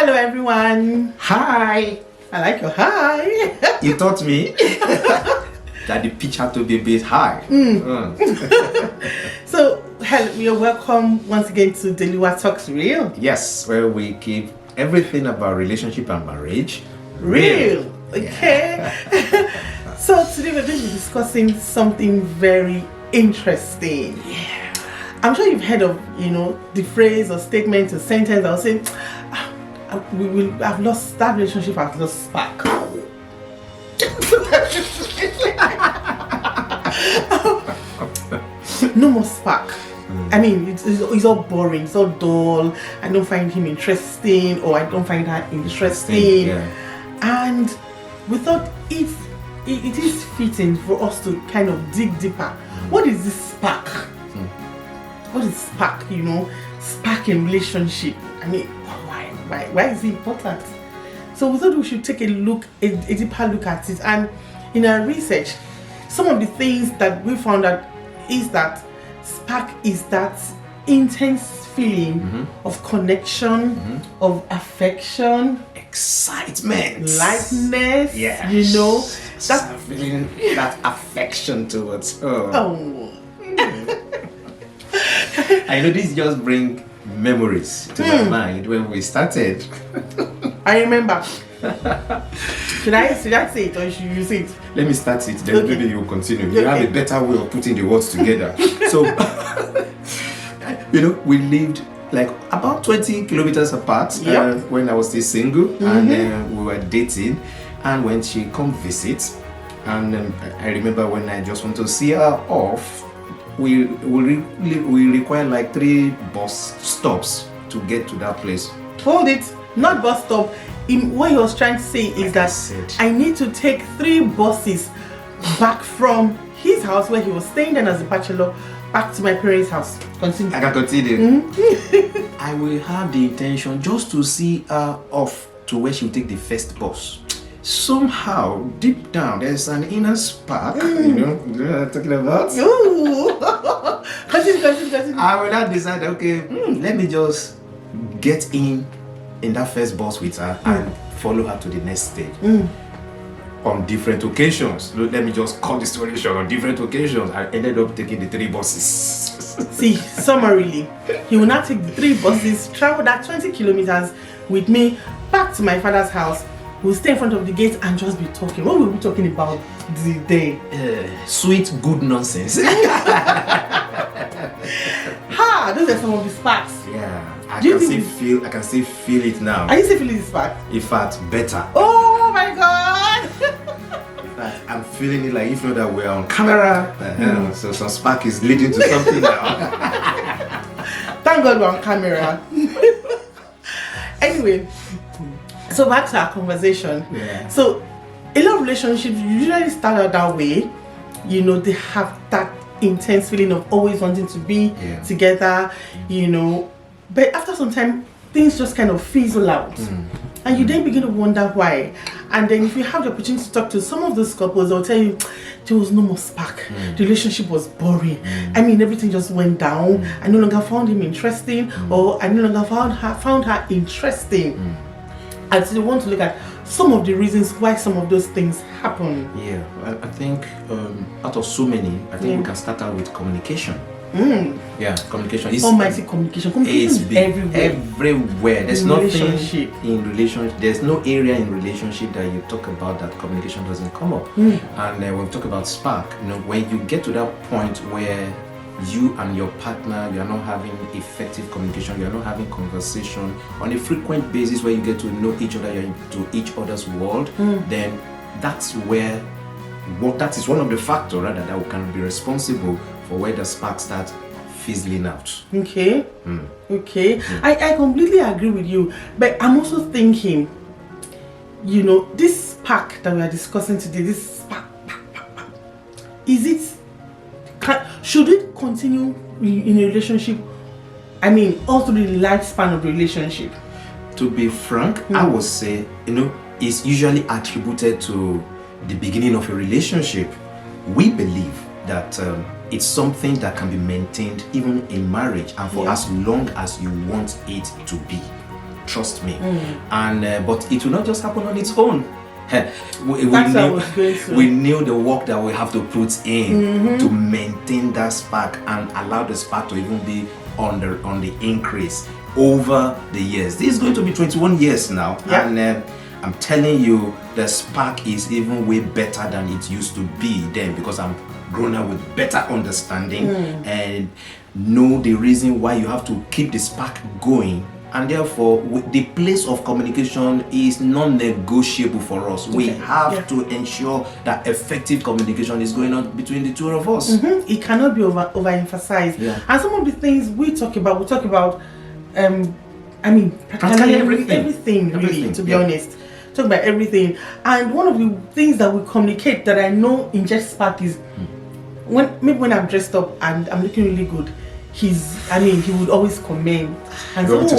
Hello everyone. Hi. I like your hi. You taught me that the pitch had to be a bit high. So, hello, you're welcome once again to Deliwa Talks Real. Yes, where we keep everything about relationship and marriage Real. Okay. So today we're going to be discussing something very interesting. Yeah. I'm sure you've heard of, the phrase or statement or sentence that will say, I've lost that relationship, has lost spark. No more spark. I mean, it's all boring, it's all dull. I don't find him interesting, or I don't find her interesting. Yeah. And we thought it is fitting for us to kind of dig deeper. What is this spark? What is spark? Spark in relationship. I mean, why is it important? So we thought we should take a deeper look at it. And in our research, some of the things that we found out is that spark is that intense feeling of connection, of affection, excitement, lightness. Yes. That feeling, that affection towards her. Oh. I know this just bring memories to my mind when we started. I remember. Should I say it or should you say it? Let me start it, then maybe you'll continue. You have a better way of putting the words together. So, we lived like about 20 kilometers apart when I was still single, and we were dating. And when she come visit, and I remember when I just want to see her off, we require like 3 bus stops to get to that place. Hold it, not bus stop. What he was trying to say is that I need to take 3 buses back from his house where he was staying then as a bachelor back to my parents' house. Continue. I can continue. I will have the intention just to see her off to where she will take the first bus. Somehow, deep down, there's an inner spark, you know what I'm talking about? Ooh. Continue. I will not decide, okay, let me just get in that first bus with her and follow her to the next stage. On different occasions, let me just cut the story short. On different occasions, I ended up taking the 3 buses. See, summarily, he will now take the 3 buses, travel that 20 kilometers with me back to my father's house. We'll stay in front of the gate and just be talking. What will we be talking about the day? Sweet, good nonsense. Those are some of the sparks. Yeah, I can still feel it now. Are you still feeling the spark? In fact, better. Oh my God! In fact, I'm feeling it like if not that we're on camera. So some spark is leading to something now. Thank God we're on camera. Anyway, so back to our conversation. Yeah. So a lot of relationships usually start out that way. They have that intense feeling of always wanting to be together, but after some time things just kind of fizzle out, and you then begin to wonder why. And then if you have the opportunity to talk to some of those couples, they'll tell you there was no more spark, the relationship was boring. I mean, everything just went down. I no longer found him interesting, or I no longer found her interesting. And so they want to look at some of the reasons why some of those things happen. Yeah, I think out of so many, I think we can start out with communication. Yeah, communication is almighty communication. Communication is everywhere. Everywhere. There's nothing in relationship. There's no area in relationship that you talk about that communication doesn't come up. And when we talk about spark, when you get to that point where you and your partner, you are not having effective communication, you are not having conversation on a frequent basis where you get to know each other, you're into each other's world, then that is one of the factors that can be responsible for where the spark starts fizzling out. Okay. I completely agree with you, but I'm also thinking, this spark that we are discussing today, this spark, should it continue in a relationship? I mean, all through the lifespan of the relationship? To be frank, I would say, it's usually attributed to the beginning of a relationship. We believe that it's something that can be maintained even in marriage and for as long as you want it to be. trust me. And but it will not just happen on its own. We knew the work that we have to put in to maintain that spark and allow the spark to even be on the increase over the years. This is going to be 21 years now, and I'm telling you, the spark is even way better than it used to be then, because I'm grown up with better understanding and know the reason why you have to keep the spark going. And therefore, the place of communication is non-negotiable for us. We have to ensure that effective communication is going on between the two of us. It cannot be overemphasized. And some of the things we talk about, practically everything really, to be honest. Talk about everything. And one of the things that we communicate that I know injects spark is when I'm dressed up and I'm looking really good, he would always comment and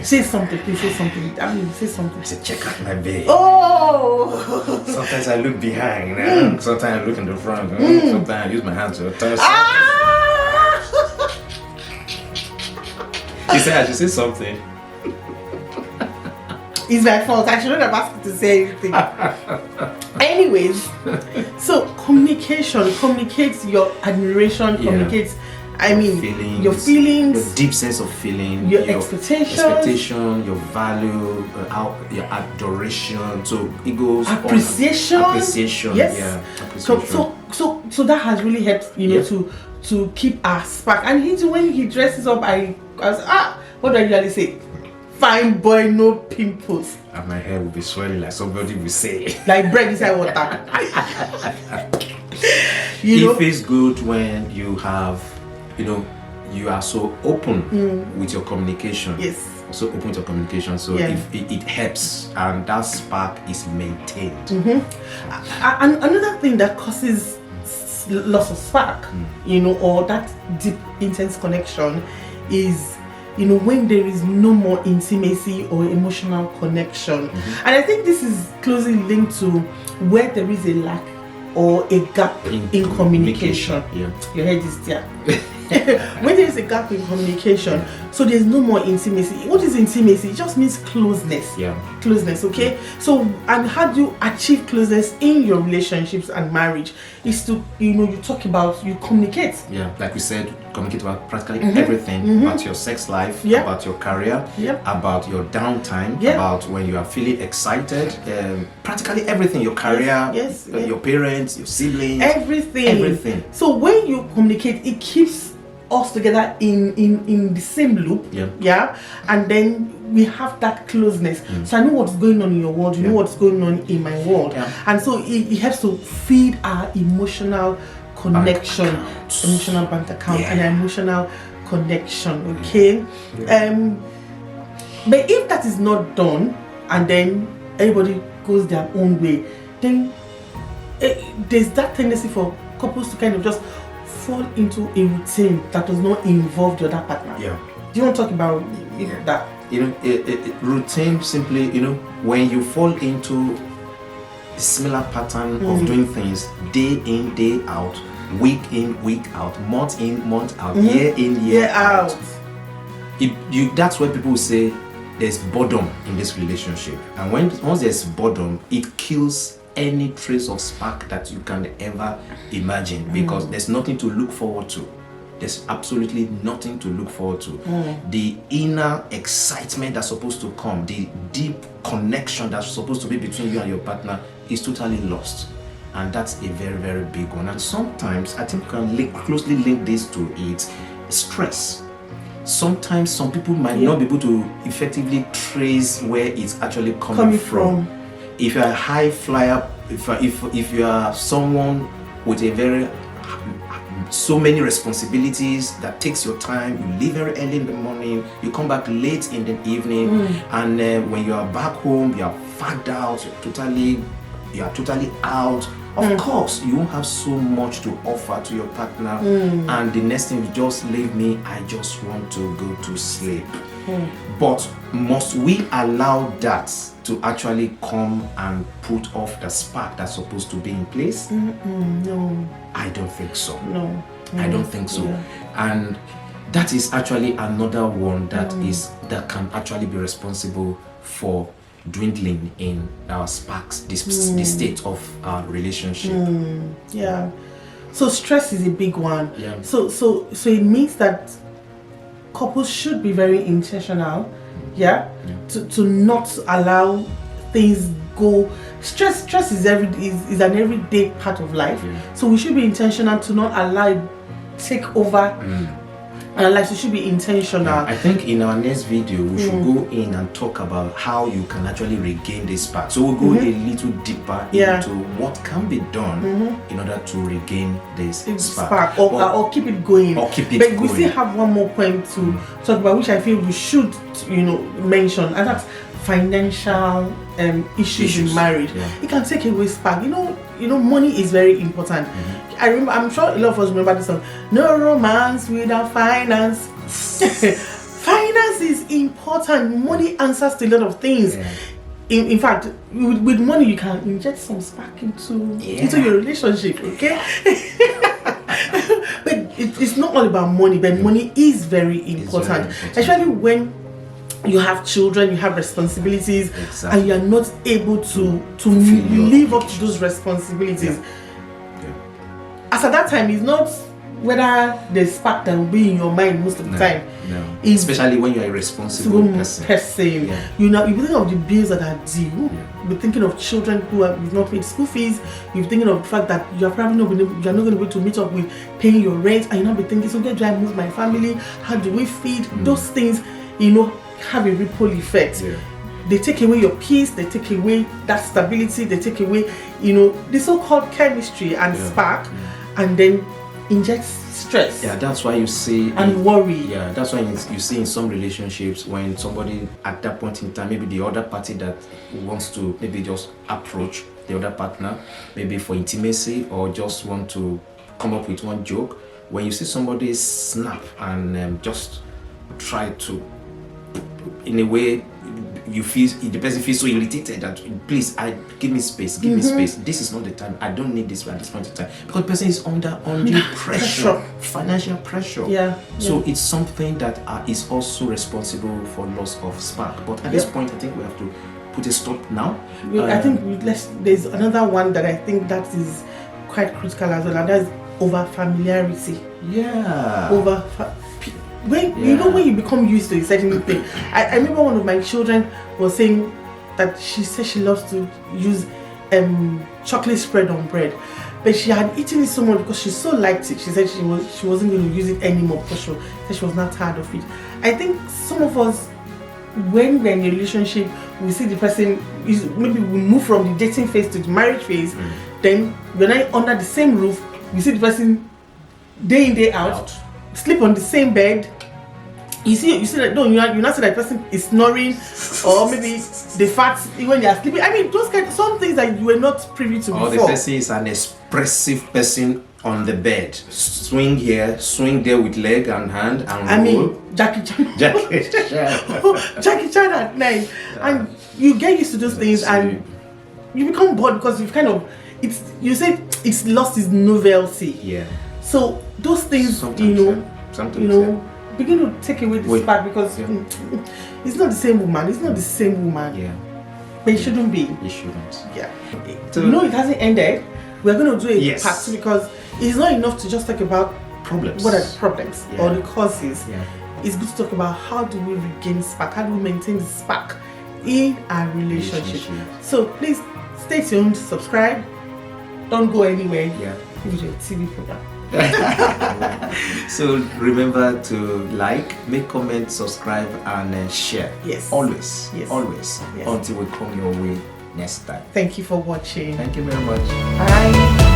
say something, please say something. Say something. I said, check out my bed. Oh! Sometimes I look behind, sometimes I look in the front, sometimes I use my hands to touch. He said I should say something. It's my fault. I shouldn't have asked you to say anything. Anyways, so communication communicates your admiration, communicates your feelings, your deep sense of feeling, your expectation, your value, your adoration. So it goes appreciation. Yes. Appreciation. So that has really helped to keep our spark. And when he dresses up, I was what do I usually say? Fine boy, no pimples. And my hair will be swelling like somebody will say. Like bread inside water. It feels good when you have, you are so open with your communication. Yes. So open with your communication. So if it helps, and that spark is maintained. And another thing that causes loss of spark, or that deep, intense connection is when there is no more intimacy or emotional connection. And I think this is closely linked to where there is a lack or a gap in communication. Your head is there. When there is a gap in communication, so there's no more intimacy. What is intimacy? It just means closeness. Closeness, okay? So, and how do you achieve closeness in your relationships and marriage? Is to, you talk about, you communicate. Like we said, communicate about practically everything, about your sex life, about your career, about your downtime, about when you are feeling excited, practically everything, your career, your parents, your siblings, everything. So when you communicate, it keeps us together in the same loop, and then we have that closeness. So I know what's going on in your world, you know what's going on in my world, and so it helps to feed our emotional connection, emotional bank account, and emotional connection. Okay, but if that is not done, and then everybody goes their own way, then there's that tendency for couples to kind of just fall into a routine that does not involve the other partner. Do you want to talk about that? Routine simply, when you fall into a similar pattern of doing things day in, day out, week in, week out, month in, month out, year in, year out. That's where people say there's boredom in this relationship. And once there's boredom, it kills any trace of spark that you can ever imagine, because there's nothing to look forward to. There's absolutely nothing to look forward to. The inner excitement that's supposed to come, the deep connection that's supposed to be between you and your partner is totally lost. And that's a very, very big one. And sometimes I think we can closely link this to it. Stress. Sometimes some people might not be able to effectively trace where it's actually coming from. If you're a high flyer, if you are someone with so many responsibilities that takes your time, you leave very early in the morning, you come back late in the evening, and when you are back home, you are fagged out, you are totally out. Of course, you won't have so much to offer to your partner, and the next thing, you just leave me, I just want to go to sleep. But must we allow that to actually come and put off the spark that's supposed to be in place? No. I don't think so. No. I don't think so. And that is actually another one that is that can actually be responsible for dwindling in our sparks, the state of our relationship? Yeah. So stress is a big one. Yeah. So it means that couples should be very intentional, to not allow things go. Stress is an everyday part of life. So we should be intentional to not allow it take over our lives. We should be intentional. I think in our next video we should go in and talk about how you can actually regain this spark. So we'll go a little deeper into what can be done in order to regain this spark. Or keep it going. But we still have one more point to talk about, which I feel we should mention, and that's financial issues in marriage. It can take away spark. Money is very important. I'm sure a lot of us remember this song, no romance without finance. Finance is important. Money answers to a lot of things. In fact, with money you can inject some spark into your relationship, okay? But it's not all about money, but money is very important. Especially when you have children, you have responsibilities, and you are not able to live up to those responsibilities. As at that time, it's not whether the spark that will be in your mind most of the time. Especially when you're a responsible person. You're thinking of the bills that are due. You're thinking of children who have not paid school fees. You're thinking of the fact that you're probably not going to be able to meet up with paying your rent, and you're not be thinking, so where do I move my family? How do we feed? Those things, have a ripple effect. They take away your peace, they take away that stability, they take away, the so-called chemistry and spark, and then inject stress. That's why you see and worry. That's why you see in some relationships, when somebody at that point in time, maybe the other party that wants to maybe just approach the other partner, maybe for intimacy or just want to come up with one joke, when you see somebody snap and just try to, in a way, the person feels so irritated that please, give me space. This is not the time. I don't need this at this point in time, because the person is under undue pressure, financial pressure. So it's something that is also responsible for loss of spark. But at this point, I think we have to put a stop now. I think there's another one that I think that is quite critical as well, and that is over familiarity. When you become used to a certain thing. I remember one of my children was saying that she said she loves to use chocolate spread on bread, but she had eaten it so much because she so liked it. She said she wasn't going to use it anymore because she said she was not tired of it. I think some of us, when we're in a relationship, we see the person maybe we move from the dating phase to the marriage phase. Then when I under the same roof, we see the person day in day out. Sleep on the same bed. You see that you not see that person is snoring, or maybe the fat when they are sleeping. I mean, those some things that you were not privy to before. Or the person is an expressive person on the bed, swing here, swing there with leg and hand and roll. Jackie Chan. Jackie Chan at night, and you get used to those things, and you become bored because you've you say it's lost its novelty. So those things, begin to take away the spark, because it's not the same woman. It's not the same woman. But it shouldn't be. It shouldn't. So, it hasn't ended. We're going to do a part 2, because it's not enough to just talk about problems. What are the problems or the causes? It's good to talk about how do we regain spark, how do we maintain the spark in our relationship. So please stay tuned, subscribe, don't go anywhere. It was a TV program. So remember to like, make comments, subscribe, and share. Always. Until we come your way next time. Thank you for watching. Thank you very much. Bye.